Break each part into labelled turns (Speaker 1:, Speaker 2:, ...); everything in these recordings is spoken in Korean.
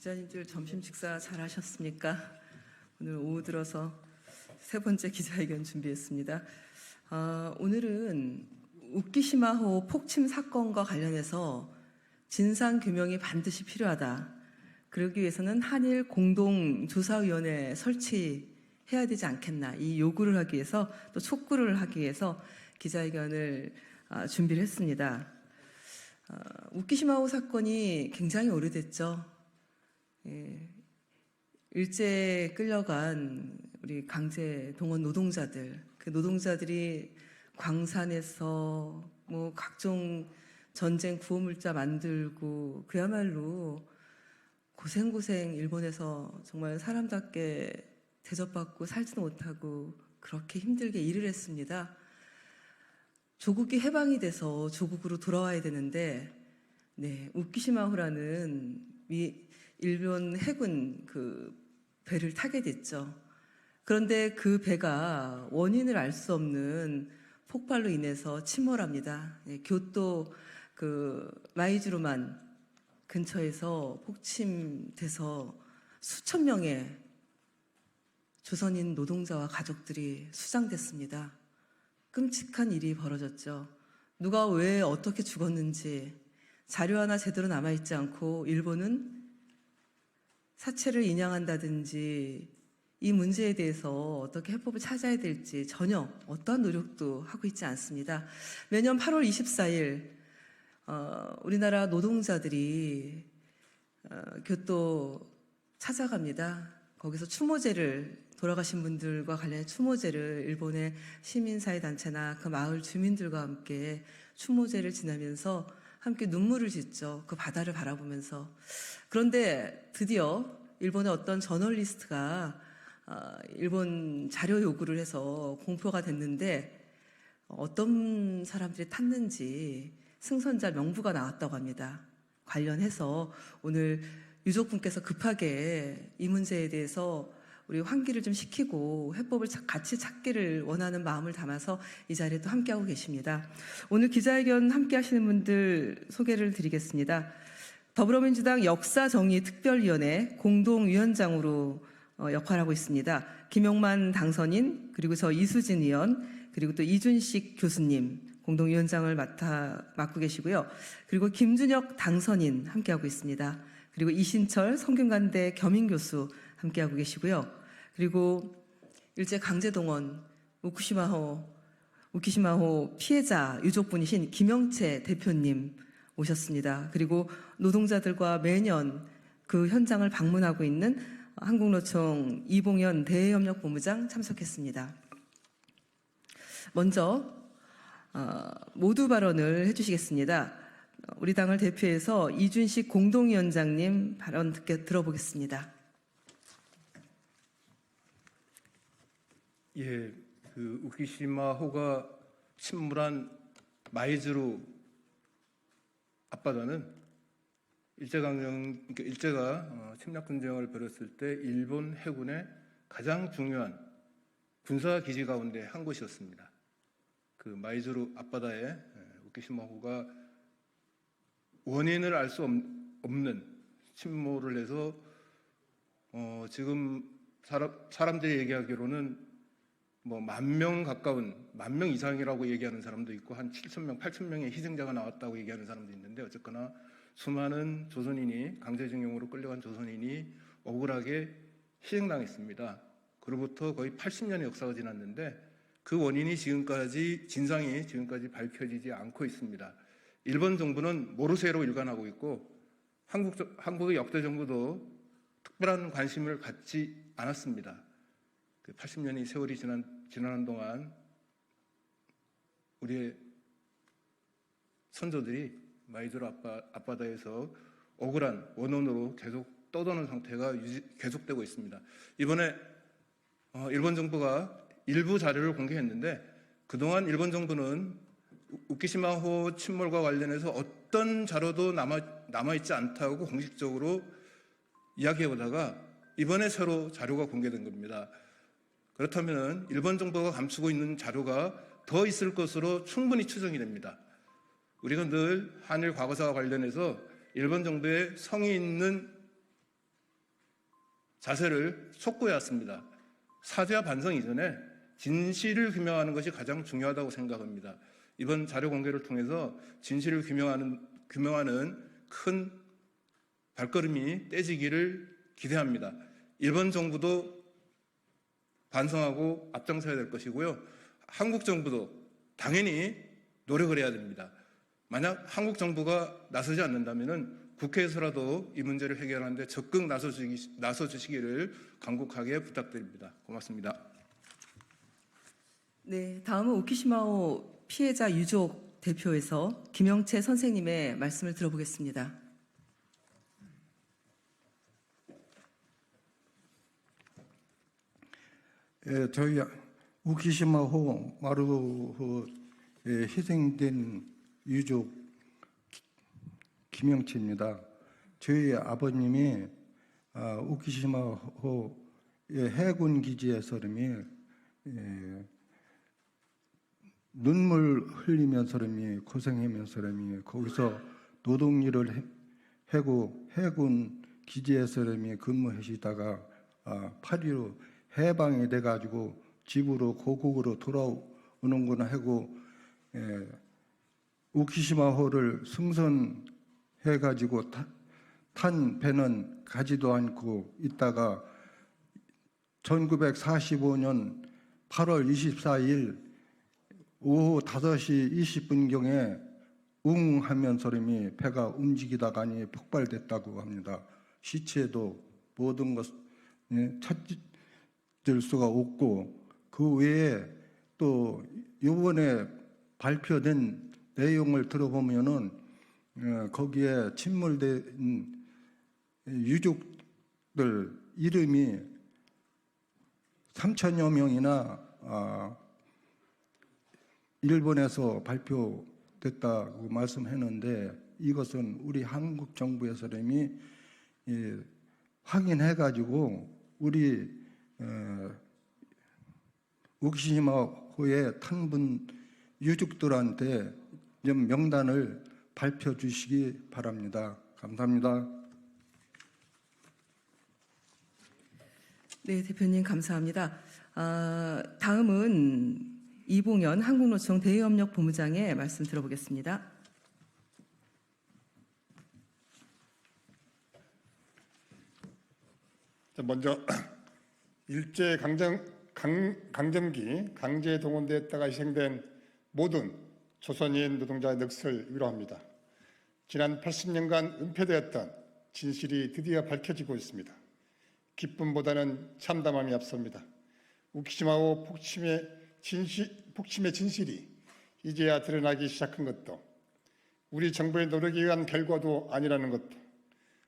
Speaker 1: 기자님들 점심 식사 잘 하셨습니까? 오늘 오후 들어서 세 번째 기자회견 준비했습니다. 오늘은 우키시마호 폭침 사건과 관련해서 진상규명이 반드시 필요하다. 그러기 위해서는 한일 공동조사위원회 설치해야 되지 않겠나. 이 요구를 하기 위해서 또 촉구를 하기 위해서 기자회견을 준비를 했습니다. 우키시마호 사건이 굉장히 오래됐죠. 일제에 끌려간 우리 강제 동원 노동자들, 그 노동자들이 광산에서 뭐 각종 전쟁 구호물자 만들고 그야말로 고생고생 일본에서 정말 사람답게 대접받고 살지도 못하고 그렇게 힘들게 일을 했습니다. 조국이 해방이 돼서 조국으로 돌아와야 되는데, 우키시마호라는 일본 해군 그 배를 타게 됐죠. 그런데 그 배가 원인을 알 수 없는 폭발로 인해서 침몰합니다. 교토 그 마이즈루만 근처에서 폭침돼서 수천 명의 조선인 노동자와 가족들이 수장됐습니다. 끔찍한 일이 벌어졌죠. 누가 왜 어떻게 죽었는지 자료 하나 제대로 남아있지 않고 일본은 사체를 인양한다든지 이 문제에 대해서 어떻게 해법을 찾아야 될지 전혀 어떠한 노력도 하고 있지 않습니다. 매년 8월 24일 우리나라 노동자들이 교토 찾아갑니다. 거기서 추모제를 돌아가신 분들과 관련해 추모제를 일본의 시민사회단체나 그 마을 주민들과 함께 추모제를 지내면서 함께 눈물을 짓죠. 그 바다를 바라보면서. 그런데 드디어 일본의 어떤 저널리스트가 일본 자료 요구를 해서 공표가 됐는데 어떤 사람들이 탔는지 승선자 명부가 나왔다고 합니다. 관련해서 오늘 유족분께서 급하게 이 문제에 대해서 우리 환기를 좀 시키고 해법을 같이 찾기를 원하는 마음을 담아서 이 자리에 또 함께하고 계십니다. 오늘 기자회견 함께 하시는 분들 소개를 드리겠습니다. 더불어민주당 역사정의특별위원회 공동위원장으로 역할하고 있습니다. 김용만 당선인, 그리고 저 이수진 의원, 그리고 또 이준식 교수님 공동위원장을 맡고 계시고요. 그리고 김준혁 당선인 함께하고 있습니다. 그리고 이신철 성균관대 겸임교수 함께하고 계시고요. 그리고 일제 강제동원 우키시마호 피해자 유족분이신 김영채 대표님 오셨습니다. 그리고 노동자들과 매년 그 현장을 방문하고 있는 한국노총 이봉현 대외협력본부장 참석했습니다. 먼저 모두 발언을 해주시겠습니다. 우리 당을 대표해서 이준식 공동위원장님 발언 들어보겠습니다.
Speaker 2: 예, 그 우키시마호가 침몰한 마이즈루 앞바다는 일제가 침략군정을 벌였을 때 일본 해군의 가장 중요한 군사기지 가운데 한 곳이었습니다. 그 마이즈루 앞바다에 우키시마호가 원인을 알 수 없는 침몰을 해서 지금 사람들이 얘기하기로는 뭐 10,000명 이상이라고 얘기하는 사람도 있고 한 7,000명, 8,000명의 희생자가 나왔다고 얘기하는 사람도 있는데 어쨌거나 수많은 조선인이 강제징용으로 끌려간 조선인이 억울하게 희생당했습니다. 그로부터 거의 80년의 역사가 지났는데 그 원인이 진상이 지금까지 밝혀지지 않고 있습니다. 일본 정부는 모르쇠로 일관하고 있고 한국의 역대 정부도 특별한 관심을 갖지 않았습니다. 그 80년의 세월이 지나는 동안 우리의 선조들이 마이즈루 앞바다에서 억울한 원혼으로 계속 떠도는 상태가 계속되고 있습니다. 이번에 일본 정부가 일부 자료를 공개했는데 그동안 일본 정부는 우키시마호 침몰과 관련해서 어떤 자료도 남아있지 않다고 공식적으로 이야기해오다가 이번에 새로 자료가 공개된 겁니다. 그렇다면 일본 정부가 감추고 있는 자료가 더 있을 것으로 충분히 추정이 됩니다. 우리가 늘 한일 과거사와 관련해서 일본 정부의 성의 있는 자세를 촉구해왔습니다. 사죄와 반성 이전에 진실을 규명하는 것이 가장 중요하다고 생각합니다. 이번 자료 공개를 통해서 진실을 규명하는 큰 발걸음이 떼지기를 기대합니다. 일본 정부도 반성하고 앞장서야 될 것이고요. 한국 정부도 당연히 노력을 해야 됩니다. 만약 한국 정부가 나서지 않는다면 국회에서라도 이 문제를 해결하는 데 적극 나서주시기를 간곡하게 부탁드립니다. 고맙습니다.
Speaker 1: 네, 다음은 오키시마호 피해자 유족 대표에서 김영채 선생님의 말씀을 들어보겠습니다.
Speaker 3: 예, 저희 우키시마호 마루호에 희생된 유족 김영채입니다. 저희 아버님이 우키시마호의 해군 기지에서 눈물 흘리면서 고생하면서 거기서 노동일을 하고 해군 기지에서 근무하시다가 8.15 해방이 돼가지고 집으로 고국으로 돌아오는구나 하고 우키시마호를 승선해가지고 탄 배는 가지도 않고 있다가 1945년 8월 24일 오후 5시 20분경에 웅하면서 배가 움직이다가니 폭발됐다고 합니다. 시체도 모든 것 찾을 수가 없고 그 외에 또 이번에 발표된 내용을 들어보면은 거기에 침몰된 유족들 이름이 3천여 명이나 일본에서 발표됐다고 말씀했는데 이것은 우리 한국 정부에서 확인해가지고 우리 우키시마호의 탄분 유족들한테 명단을 발표 주시기 바랍니다. 감사합니다.
Speaker 1: 네, 대표님 감사합니다. 다음은 이봉연 한국노총 대의협력본부장의 말씀 들어보겠습니다.
Speaker 4: 먼저 일제 강점기 강제 동원되었다가 희생된 모든 조선인 노동자의 넋을 위로합니다. 지난 80년간 은폐되었던 진실이 드디어 밝혀지고 있습니다. 기쁨보다는 참담함이 앞섭니다. 우키시마호 폭침의 진실이 이제야 드러나기 시작한 것도 우리 정부의 노력에 의한 결과도 아니라는 것도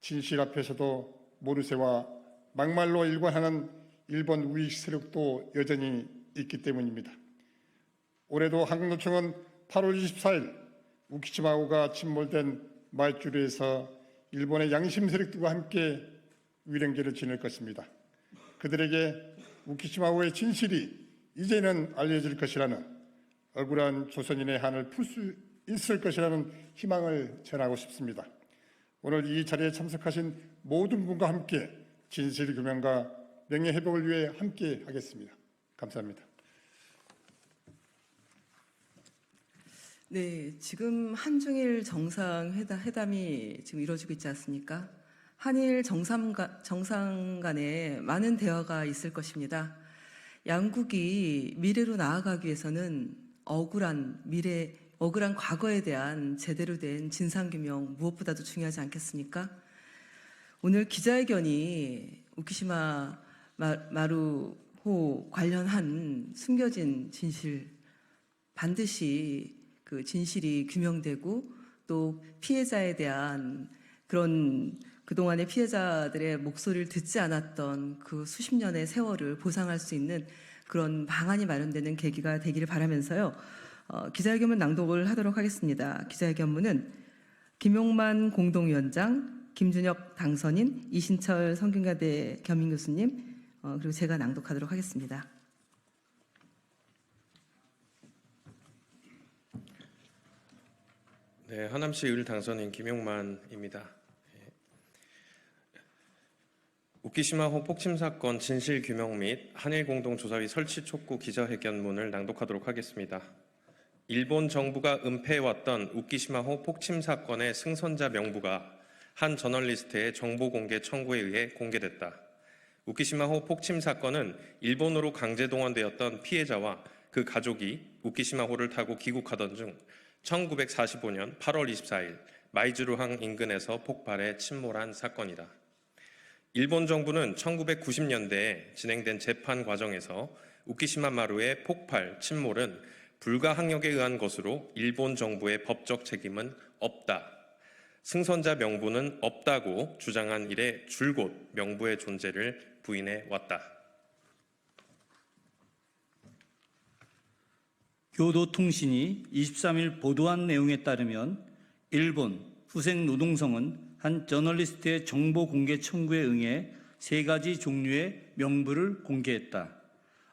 Speaker 4: 진실 앞에서도 모르쇠와 막말로 일관하는 일본 우익 세력도 여전히 있기 때문입니다. 올해도 한국노총은 8월 24일 우키시마호가 침몰된 마이쭈르에서 일본의 양심 세력들과 함께 위령제를 지낼 것입니다. 그들에게 우키시마호의 진실이 이제는 알려질 것이라는 억울한 조선인의 한을 풀 수 있을 것이라는 희망을 전하고 싶습니다. 오늘 이 자리에 참석하신 모든 분과 함께 진실 규명과 명예 회복을 위해 함께 하겠습니다. 감사합니다.
Speaker 1: 네, 지금 한중일 정상회담이 지금 이루어지고 있지 않습니까? 한일 정상 간에 많은 대화가 있을 것입니다. 양국이 미래로 나아가기 위해서는 억울한 과거에 대한 제대로 된 진상규명 무엇보다도 중요하지 않겠습니까? 오늘 기자회견이 우키시마 마루호 관련한 숨겨진 진실 반드시 그 진실이 규명되고 또 피해자에 대한 그동안의 피해자들의 목소리를 듣지 않았던 그 수십 년의 세월을 보상할 수 있는 그런 방안이 마련되는 계기가 되기를 바라면서요. 기자회견문 낭독을 하도록 하겠습니다. 기자회견문은 김용만 공동위원장, 김준혁 당선인, 이신철 성균관대 겸임교수님 그리고 제가 낭독하도록 하겠습니다.
Speaker 5: 네, 하남시 을 당선인 김용만입니다. 우키시마호 폭침 사건 진실 규명 및 한일 공동조사위 설치 촉구 기자회견문을 낭독하도록 하겠습니다. 일본 정부가 은폐해왔던 우키시마호 폭침 사건의 승선자 명부가 한 저널리스트의 정보 공개 청구에 의해 공개됐다. 우키시마호 폭침 사건은 일본으로 강제 동원되었던 피해자와 그 가족이 우키시마호를 타고 귀국하던 중 1945년 8월 24일 마이즈루항 인근에서 폭발해 침몰한 사건이다. 일본 정부는 1990년대에 진행된 재판 과정에서 우키시마 마루의 폭발, 침몰은 불가항력에 의한 것으로 일본 정부의 법적 책임은 없다. 승선자 명부는 없다고 주장한 이래 줄곧 명부의 존재를 부인해 왔다.
Speaker 6: 교도통신이 23일 보도한 내용에 따르면 일본 후생노동성은 한 저널리스트의 정보 공개 청구에 응해 3가지 종류의 명부를 공개했다.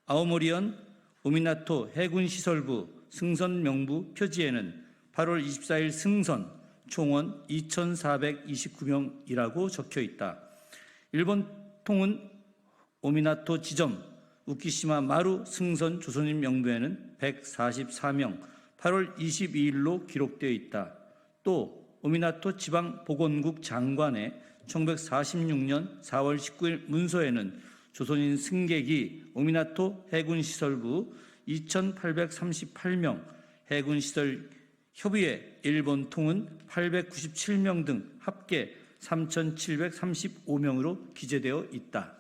Speaker 6: 아오모리현 오미나토 해군시설부 승선 명부 표지에는 8월 24일 승선 총원 2,429명이라고 적혀 있다. 일본 통은 오미나토 지점 우키시마 마루 승선 조선인 명부에는 144명 8월 22일로 기록되어 있다. 또 오미나토 지방보건국 장관의 1946년 4월 19일 문서에는 조선인 승객이 오미나토 해군시설부 2,838명, 해군시설 협의회 일본 통은 897명 등 합계 3,735명으로 기재되어 있다.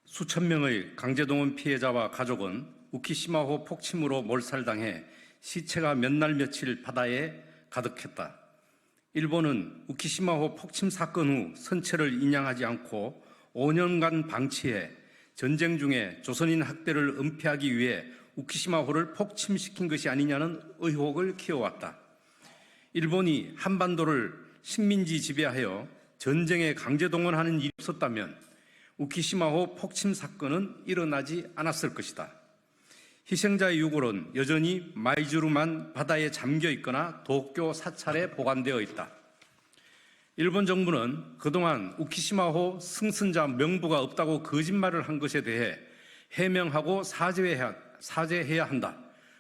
Speaker 7: 수천 명의 강제동원 피해자와 가족은 우키시마호 폭침으로 몰살당해 시체가 몇 날 며칠 바다에 가득했다. 일본은 우키시마호 폭침 사건 후 선체를 인양하지 않고 5년간 방치해 전쟁 중에 조선인 학대를 은폐하기 위해 우키시마호를 폭침시킨 것이 아니냐는 의혹을 키워왔다. 일본이 한반도를 식민지 지배하여 전쟁에 강제동원하는 일이 없었다면 우키시마호 폭침 사건은 일어나지 않았을 것이다. 희생자의 유골은 여전히 마이즈루만 바다에 잠겨 있거나 도쿄 사찰에 보관되어 있다. 일본 정부는 그동안 우키시마호 승선자 명부가 없다고 거짓말을 한 것에 대해 해명하고 사죄해야 한다.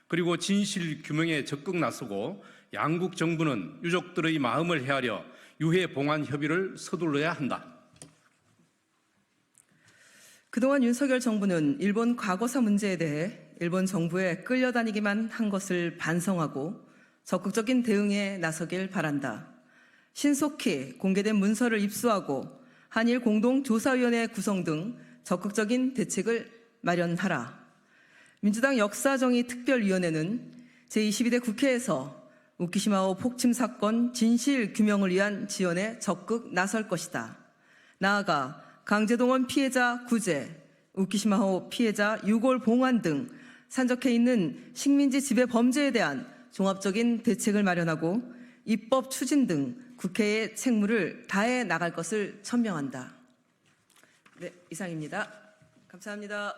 Speaker 7: 그리고 진실 규명에 적극 나서고 양국 정부는 유족들의 마음을 헤아려 유해 봉환 협의를 서둘러야 한다.
Speaker 1: 그동안 윤석열 정부는 일본 과거사 문제에 대해 일본 정부에 끌려다니기만 한 것을 반성하고 적극적인 대응에 나서길 바란다. 신속히 공개된 문서를 입수하고 한일 공동조사위원회 구성 등 적극적인 대책을 마련하라. 민주당 역사정의특별위원회는 제22대 국회에서 우키시마호 폭침 사건 진실 규명을 위한 지원에 적극 나설 것이다. 나아가 강제동원 피해자 구제, 우키시마호 피해자 유골 봉환 등 산적해 있는 식민지 지배 범죄에 대한 종합적인 대책을 마련하고 입법 추진 등 국회의 책무를 다해 나갈 것을 천명한다. 네, 이상입니다. 감사합니다.